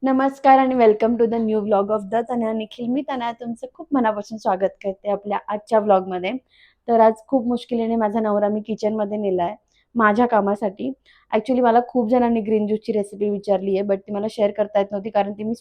नमस्कार आणि welcome to the new vlog of the Tanaya Nikhil. मी तनया तुमचं खूप मनापासून स्वागत करते आपल्या आजच्या व्लॉगमध्ये. तर आज खूप मुश्किलीने माझा नवरा मी किचनमध्ये नेलाय माझ्या कामासाठी. ॲक्च्युली मला खूप जणांनी ग्रीन ज्यूसची रेसिपी विचारली आहे, बट ती मला शेअर करता येत नव्हती कारण ती मी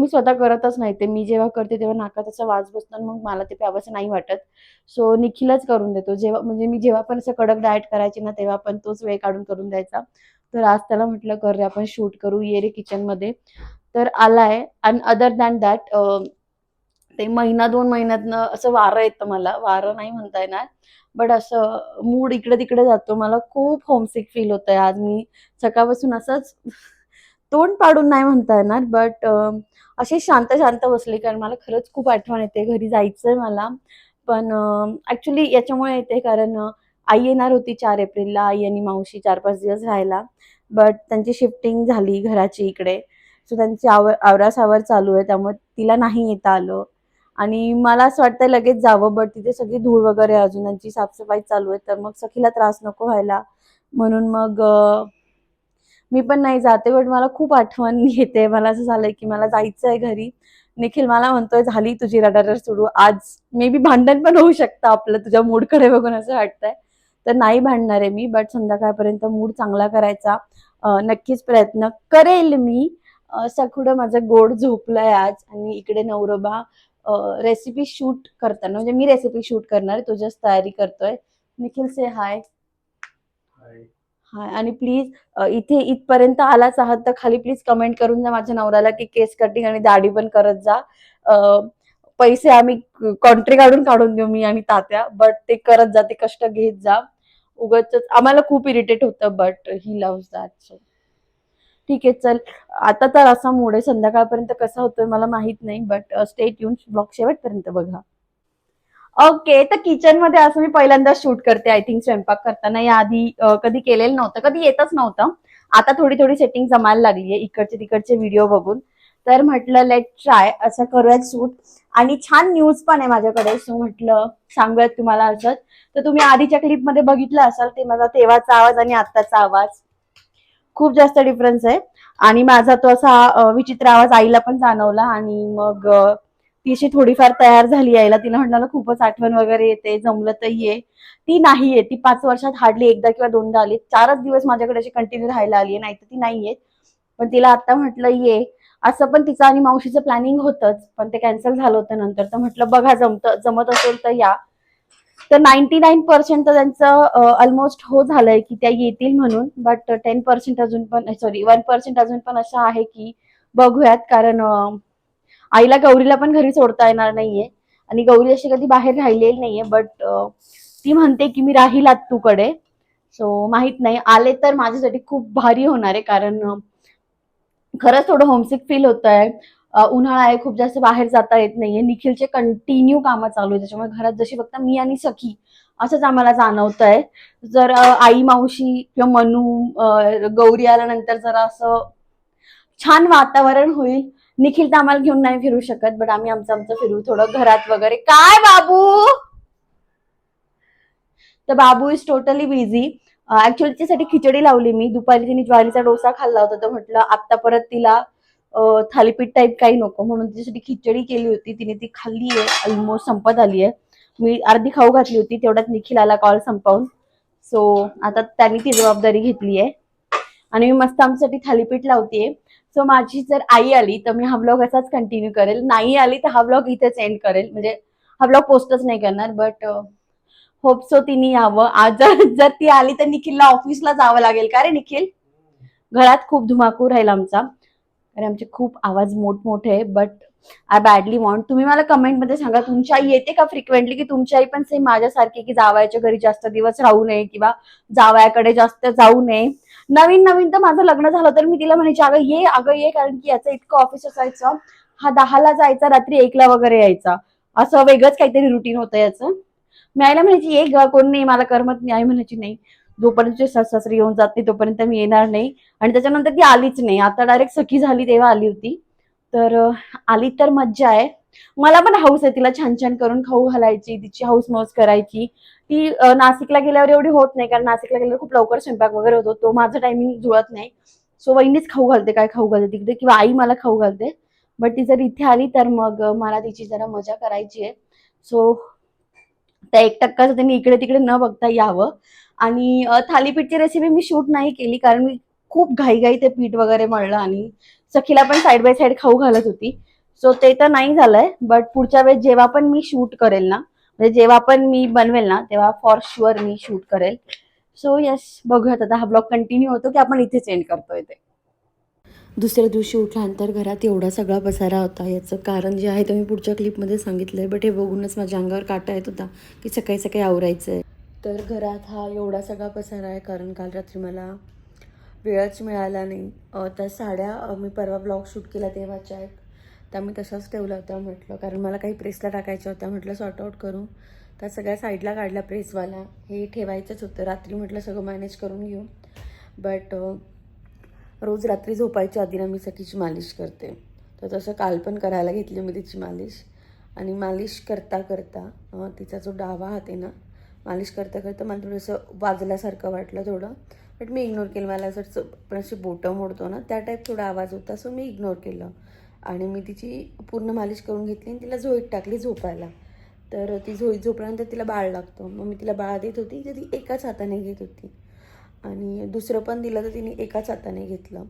स्वतः करतच नाही. ते मी जेव्हा करते तेव्हा नाकात असा वास बसतो आणि मग मला ते प्यावंसं नाही वाटत. सो निखिलच करून देतो. मी जेव्हा पण असं कडक डाएट करायची ना, तेव्हा पण तोच वेळ काढून करून द्यायचा. तर आज त्याला म्हटलं, "कर रे, आपण शूट करू, ये रे किचनमध्ये." तर आलाय. अँड अदर दॅन दॅट ते महिना 2 महिन्यातनं असं वारं येतं मला. वारं नाही म्हणता येणार, बट असं मूड इकडे-तिकडे जातो. मला खूप होमसिक फील होतंय. आज मी सकाळपासून असंच तोंड पाडून नाही म्हणता येणार, बट अशी शांत-शांत बसली कारण मला खरंच खूप आठवण येते. घरी जायचंय मला. पण ॲक्चुअली याच्यामुळे येते कारण आई येणार होती 4 एप्रिलला. आई आणि मावशी 4-5 दिवस राहायला. बट त्यांची शिफ्टिंग झाली घराची इकडे. सो त्यांची आवरासावर चालू आहे. त्यामुळे तिला नाही येता आलं. आणि मला असं वाटतंय लगेच जावं, बट तिथे सगळी धूळ वगैरे अजून त्यांची साफसफाई चालू आहे. तर मग सखीला त्रास नको व्हायला म्हणून मग मी पण नाही जाते. बट मला खूप आठवण येते. मला असं झालंय की मला जायचंय घरी. निखिल मला म्हणतोय, "झाली तुझी रडारड सुरू. आज मे बी भांडण पण होऊ शकतं आपलं तुझ्या मूडकडे बघून असं वाटतंय." तर नाही भांडणार आहे मी, बट संध्याकाळपर्यंत मूड चांगला करायचा नक्कीच प्रयत्न करेल मी. सखुडं माझं गोड झोपलंय आज आणि इकडे नवरोबा रेसिपी शूट करताना म्हणजे मी रेसिपी शूट करणार, तो जस्ट तयारी करतोय. निखिल से हाय. हाय. आणि प्लीज इथे इथपर्यंत आलाच आहात तर खाली प्लीज कमेंट करून जा माझ्या नवऱ्याला की केस कटिंग आणि दाढी पण करत जा. अ, पैसे आम्ही कॉन्ट्री काढून देऊ मी आणि तात्या, बट ते करत जा, ते कष्ट घेत जा. उगाचच आम्हाला खूप इरिटेट होतं, but he loves that. So ठीक आहे, चल. आता तर असा मूड आहे. संध्याकाळपर्यंत कसा होतोय मला माहित नाही, बट स्टे ट्यून. ब्लॉग शेवटपर्यंत बघा. ओके. तर किचनमध्ये असं मी पहिल्यांदाच शूट करते आय थिंक स्वयंपाक करताना. याआधी कधी केलेलं नव्हतं, कधी येतच नव्हतं. आता थोडी-थोडी सेटिंग जमायला लागली आहे इकडचे-तिकडचे व्हिडिओ बघून. तर म्हटलं लेट ट्राय असं करूयात शूट. आणि छान न्यूज पण आहे माझ्याकडे. सो म्हटलं सांगूयात तुम्हाला असंच. तर तुम्ही आधीच्या क्लिपमध्ये बघितलं असाल ते माझा तेव्हाचा आवाज आणि आत्ताचा आवाज. खूप जास्त डिफरन्स आहे. आणि माझा तो असा विचित्र आवाज आईला पण जाणवला आणि मग ती अशी थोडीफार तयार झाली यायला. तिला म्हटलं खूपच आठवण वगैरे येते, जमलं तर ये. ती नाही येत. ती 5 वर्षात हार्डली एकदा किंवा दोनदा आली. 4च दिवस माझ्याकडे अशी कंटिन्यू राहायला आली आहे, नाहीतर ती नाही येत. पण तिला आता म्हटलं ये. असं पण तिचं आणि मावशीचं प्लॅनिंग होतंच, पण ते कॅन्सल झालं होतं नंतर. तर म्हटलं बघा जमत असेल तर या. तर 99% तर त्यांचं ऑलमोस्ट हो झालंय की त्या येतील म्हणून, बट 10% अजून पण, सॉरी 1% अजून पण असं आहे की बघूयात. कारण आईला गौरीला पण घरी सोडता येणार नाहीये आणि गौरी अशी कधी बाहेर राहिलेली नाहीये, बट ती म्हणते की मी राहील आत्तूकडे. सो माहित नाही, आले तर माझ्यासाठी खूप भारी होणार आहे कारण खरंच थोडं होमसिक फील होत आहे. उन्हाळा आहे, खूप जास्त बाहेर जाता येत नाहीये. निखिलचे कंटिन्यू कामं चालू आहे, त्याच्यामुळे घरात जशी फक्त मी आणि सखी असंच आम्हाला जाणवत आहे. जर आई मावशी किंवा मनू गौरी आल्यानंतर जरा असं छान वातावरण होईल. निखिल तर आम्हाला घेऊन नाही फिरू शकत, बट आम्ही आमचं आमचं फिरू थोडं घरात वगैरे. काय बाबू? तर बाबू इज टोटली बिझी. ऍक्च्युअली तिच्यासाठी खिचडी लावली मी. दुपारी तिने ज्वारीचा डोसा खाल्ला होता, तर म्हटलं आता परत तिला थालीपीठ टाईप काही नको म्हणून तिच्यासाठी खिचडी केली होती. तिने ती खाल्ली आहे, ऑलमोस्ट संपत आली आहे. मी अर्धी खाऊ घातली होती, तेवढ्यात निखिल आला कॉल संपवून. सो आता त्यांनी ती जबाबदारी घेतली आहे आणि मी मस्त आमच्यासाठी थालीपीठ लावतीये. सो माझी जर आई आली तर मी हा ब्लॉग असाच कंटिन्यू करेल, नाही आली तर हा ब्लॉग इथेच एंड करेल. म्हणजे हा ब्लॉग पोस्टच नाही करणार, बट होप सो तिने यावं. आज जर ती आली तर निखिलला ऑफिसला जावं लागेल. का रे निखिल? घरात खूप धुमाकूळ राहील आमचा, आणि आमचे खूप आवाज मोठमोठे आहे. But I badly want. तुम्ही मला कमेंटमध्ये सांगा तुमची आई येते का फ्रिक्वेंटली, की तुमची आई पण सेम माझ्यासारखी की जावयाच्या घरी जास्त दिवस राहू नये किंवा जावयाकडे जास्त जाऊ नये. नवीन नवीन तर माझं लग्न झालं तर मी तिला म्हणायची अगं ये, कारण की याचं इतकं ऑफिस असायचं. हा 10ला जायचा, रात्री 1ला वगैरे यायचा. असं वेगळंच काहीतरी रुटीन होतं याचं. मी आईला म्हणायची ये ग, कोण नाही, मला करमत नाही. आई म्हणायची नाही, जोपर्यंत तुझे सासरे येऊन जात नाही तोपर्यंत मी येणार नाही. आणि त्याच्यानंतर ती आलीच नाही. आता डायरेक्ट सखी झाली तेव्हा आली होती. तर आली तर मज्जा आहे. मला पण हौस आहे तिला छान छान करून खाऊ घालायची, तिची हौस मौज करायची. ती नाशिकला गेल्यावर एवढी होत नाही, कारण नाशिकला गेल्यावर खूप लवकर स्वयंपाक वगैरे होतो, तो माझा टायमिंग जुळत नाही. सो वहिनीच खाऊ घालते, काय खाऊ घालते तिकडे, किंवा आई मला खाऊ घालते. बट ती जर इथे आली तर मग मला तिची जरा मजा करायची आहे. सो त्या 1% त्यांनी इकडे तिकडे न बघता यावं. आणि थालीपीठची रेसिपी मी शूट नाही केली, कारण मी खूप घाईघाई ते पीठ वगैरे मळलं आणि सखीला पण साईड बाय साईड खाऊ घालत होती. सो ते तर नाही झालंय. बट पुढच्या वेळेस जेव्हा पण मी शूट करेल ना, म्हणजे जेव्हा पण मी बनवेल ना, तेव्हा फॉर शुअर मी शूट करेल. सो येस, बघूयात आता हा ब्लॉग कंटिन्यू होतो की आपण इथेच एंड करतोय ते. दुसऱ्या दिवशी उठल्यानंतर घरात एवढा सगळा पसारा होता. याचं कारण जे आहे ते मी पुढच्या क्लिपमध्ये सांगितलं आहे. बट हे बघूनच माझ्या अंगावर काटा येत होता की सकाळी सकाळी आवरायचं आहे. तर घरात हा एवढा सगळा पसारा आहे कारण काल रात्री मला वेळच मिळाला नाही. त्या साड्या मी परवा ब्लॉग शूट केला तेव्हाच्या आहेत, त्या मी तशाच ठेवल्या होत्या. म्हटलं कारण मला काही प्रेसला टाकायच्या होत्या, म्हटलं सॉर्ट आऊट करू. त्या सगळ्या साईडला काढल्या प्रेसवाल्या. हे ठेवायचंच होतं रात्री, म्हटलं सगळं मॅनेज करून घेऊ. बट रोज रात्री झोपायच्या आधी ना मी सखीची मालिश करते. तर तसं काल पण करायला घेतली मी तिची मालिश. आणि मालिश करता करता तिचा जो डावा हात आहे ना, मालिश करता करता मला थोडंसं वाजल्यासारखं वाटलं थोडं. बट मी इग्नोर केलं. मला असं आपण अशी बोटं मोडतो ना, त्या टाईप थोडा आवाज होता. सो मी इग्नोर केलं आणि मी तिची पूर्ण मालिश करून घेतली आणि तिला झोळीत टाकली झोपायला. तर ती झोपल्यानंतर तिला बाळ लागतं. मग मी तिला बाळ देत होती, तर ती एकाच हाताने घेत होती आणि दुसरं पण दिलं तर तिने एकाच हाताने घेतलं.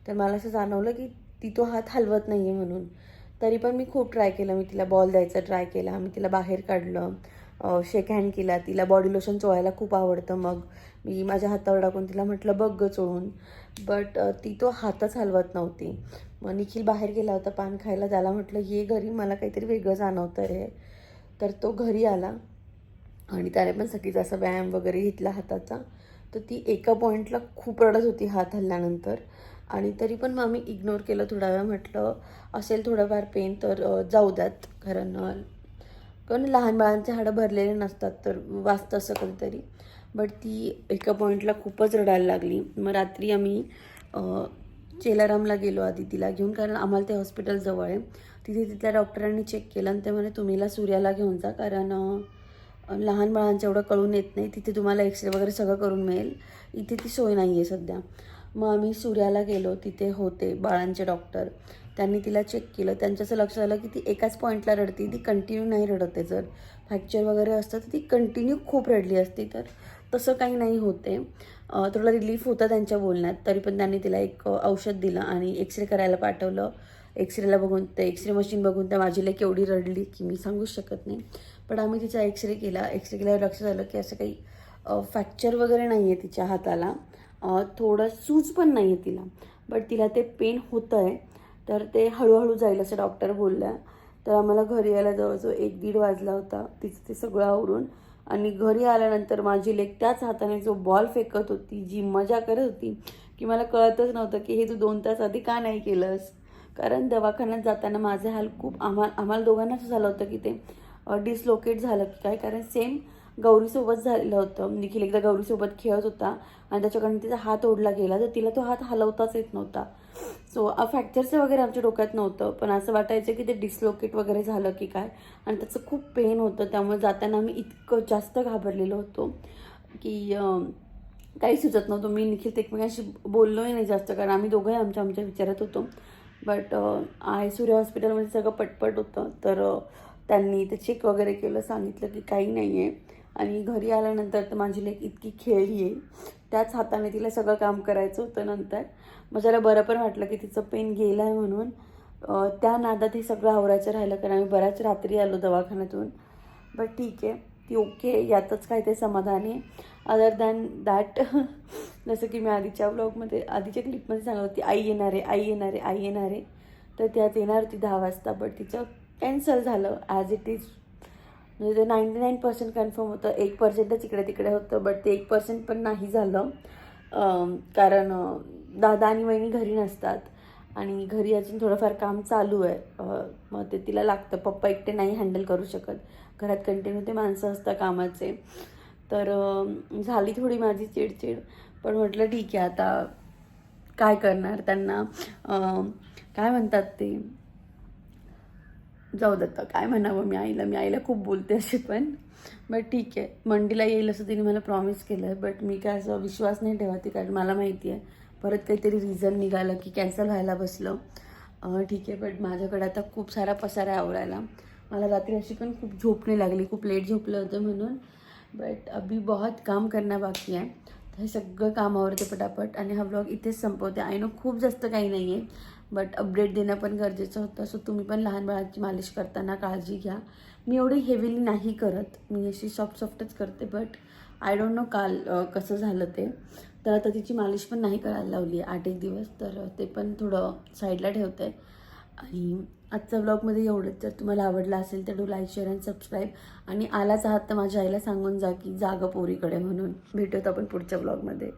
तर मला असं जाणवलं की ती तो हात हलवत नाही आहे म्हणून. तरी पण मी खूप ट्राय केलं. मी तिला बॉल द्यायचा ट्राय केला, मी तिला बाहेर काढलं, शेक हँड केला. तिला बॉडी लोशन चोळायला खूप आवडतं. मग मी माझ्या हातावर टाकून तिला म्हटलं बघ ग चोळून. बट ती तो हातच हलवत नव्हती. मग निखिल बाहेर गेला होता पान खायला. त्याला म्हटलं ये घरी, मला काहीतरी वेगळं जाणवतं रे. तर तो घरी आला आणि त्याने पण सगळीचा असा व्यायाम वगैरे घेतला हाताचा. तर ती एका पॉईंटला खूप रडत होती हात हल्ल्यानंतर. आणि तरी पण मग आम्ही इग्नोर केलं थोडा वेळ. म्हटलं असेल थोडंफार पेन तर जाऊ द्यात, कारण लहान बाळांचे हाडं भरलेले नसतात तर वाचतं असं कधीतरी. बट ती एका पॉईंटला खूपच रडायला लागली. मग रात्री आम्ही चेलारामला गेलो आधी तिला घेऊन, कारण आम्हाला ते हॉस्पिटल जवळ आहे. तिथे तिथल्या डॉक्टरांनी चेक केलं आणि ते म्हणे तुम्हीला सूर्याला घेऊन जा, कारण लहान बाळांचं एवढं कळून येत नाही. तिथे तुम्हाला एक्सरे वगैरे सगळं करून मिळेल, इथे ती सोय नाही आहे सध्या. मग आम्ही सूर्याला गेलो. तिथे होते बाळांचे डॉक्टर. त्यांनी तिला चेक केलं. त्यांचं असं लक्षात आलं की ती एकाच पॉईंटला रडते, ती कंटिन्यू नाही रडत आहे. जर फ्रॅक्चर वगैरे असतं तर ती कंटिन्यू खूप रडली असती. तर तसं काही नाही होते. थोडा रिलीफ होता त्यांच्या बोलण्यात. तरी पण त्यांनी तिला एक औषध दिलं आणि एक्सरे करायला पाठवलं. एक्सरेला बघून ते एक्सरे मशीन बघून त्या माझी लेक एवढी रडली की मी सांगूच शकत नाही. पण आम्ही तिचा एक्सरे केला. एक्सरे केल्यावर लक्षात आलं की असं काही फ्रॅक्चर वगैरे नाही आहे तिच्या हाताला. थोडं सूज पण नाही आहे तिला. बट तिला ते पेन होतं आहे. तर ते हळूहळू जाईल असं डॉक्टर बोलल्या. तर आम्हाला घरी यायला जवळजवळ 1-1:30 वाजला होता तिचं ते सगळं आवरून. आणि घरी आल्यानंतर माझी लेक त्याच हाताने जो बॉल फेकत होती, जी मजा करत होती, की मला कळतच नव्हतं की हे तू 2 तास आधी का नाही केलंस. कारण दवाखान्यात जाताना माझे हाल खूप आम्हाला दोघांना असं झालं होतं की ते डिसलोकेट झालं की काय. कारण सेम गौरीसोबत झालेलं होतं. निखिल एकदा गौरीसोबत खेळत होता आणि त्याच्याकडून तिचा हात ओढला गेला, तर तिला तो हात हलवताच येत नव्हता. सो फ्रॅक्चरचं वगैरे आमच्या डोक्यात नव्हतं, पण असं वाटायचं की ते डिसलोकेट वगैरे झालं की काय. आणि त्याचं खूप पेन होतं. त्यामुळे जाताना आम्ही इतकं जास्त घाबरलेलो होतो की काही सुचत नव्हतं. मी निखिल एकमेकांशी बोललोही नाही जास्त, कारण आम्ही दोघंही आमच्या विचारात होतो. बट सूर्य हॉस्पिटलमध्ये सगळं पटपट होतं. तर त्यांनी ते चेक वगैरे केलं, सांगितलं की काही नाही आहे. आणि घरी आल्यानंतर तर माझी लेक इतकी खेळली आहे. त्याच हाताने तिला सगळं काम करायचं होतं नंतर. मग जरा बरं पण वाटलं की तिचं पेन गेलं आहे म्हणून. त्या नादात हे सगळं आवरायचं राहिलं, कारण आम्ही बऱ्याच रात्री आलो दवाखान्यातून. बट ठीक आहे, ती ओके, यातच काय ते समाधान आहे. अदर दॅन दॅट जसं की मी आधीच्या क्लिपमध्ये सांगत होती आई येणार आहे, आई येणार आहे, आई येणार आहे. तर ती आज येणार होती 10 वाजता. बट तिचं कॅन्सल झालं ॲज इट इज. म्हणजे ते 99% कन्फर्म होतं, 1%च इकडे तिकडे होतं. बट ते 1% पण नाही झालं. कारण दादा आणि वहिनी घरी नसतात आणि घरी अजून थोडंफार काम चालू आहे. मग ते तिला लागतं. पप्पा एकटे नाही हँडल करू शकत. घरात कंटिन्यू ते माणसं असतात कामाचे. तर झाली थोडी माझी चिडचिड. पण म्हटलं ठीक आहे, आता काय करणार. त्यांना काय म्हणतात ते, जाऊ देतं, काय म्हणावं मी आईला खूप बोलते असे पण. बट ठीक आहे, मंडीला येईल असं तिने मला प्रॉमिस केलं आहे. बट मी काय असं विश्वास नाही ठेवते, कारण मला माहिती आहे परत काहीतरी रिझन निघालं की कॅन्सल व्हायला बसलं. ठीक आहे, बट माझ्याकडे आता खूप सारा पसारा आहे आवरायला. मला रात्री अशी पण खूप झोप नाही लागली, खूप लेट झोपलं होतं म्हणून. बट अभी बहुत काम करणं बाकी आहे. तर हे सगळं काम आवरते पटापट आणि हा व्लॉग इथेच संपवते. आय नो खूप जास्त काही नाही आहे, बट अपडेट देणं पण गरजेचं होतं. सो तुम्ही पण लहान बाळाची मालिश करताना काळजी घ्या. मी एवढी हेवीली नाही करत, मी अशी सॉफ्टच करते. बट आय डोंट नो काल कसं झालं ते. तर आता तिची मालिश पण नाही करायला लावली आहे 8 एक दिवस, तर ते पण थोडं साईडला ठेवते. आणि आजच्या व्लॉगमध्ये एवढंच. जर तुम्हाला आवडला असेल तर do like, share and subscribe. आणि आलाच आहात तर माझ्या आईला सांगून जा की जागं पोरीकडे म्हणून. भेटूत आपण पुढच्या व्लॉगमध्ये.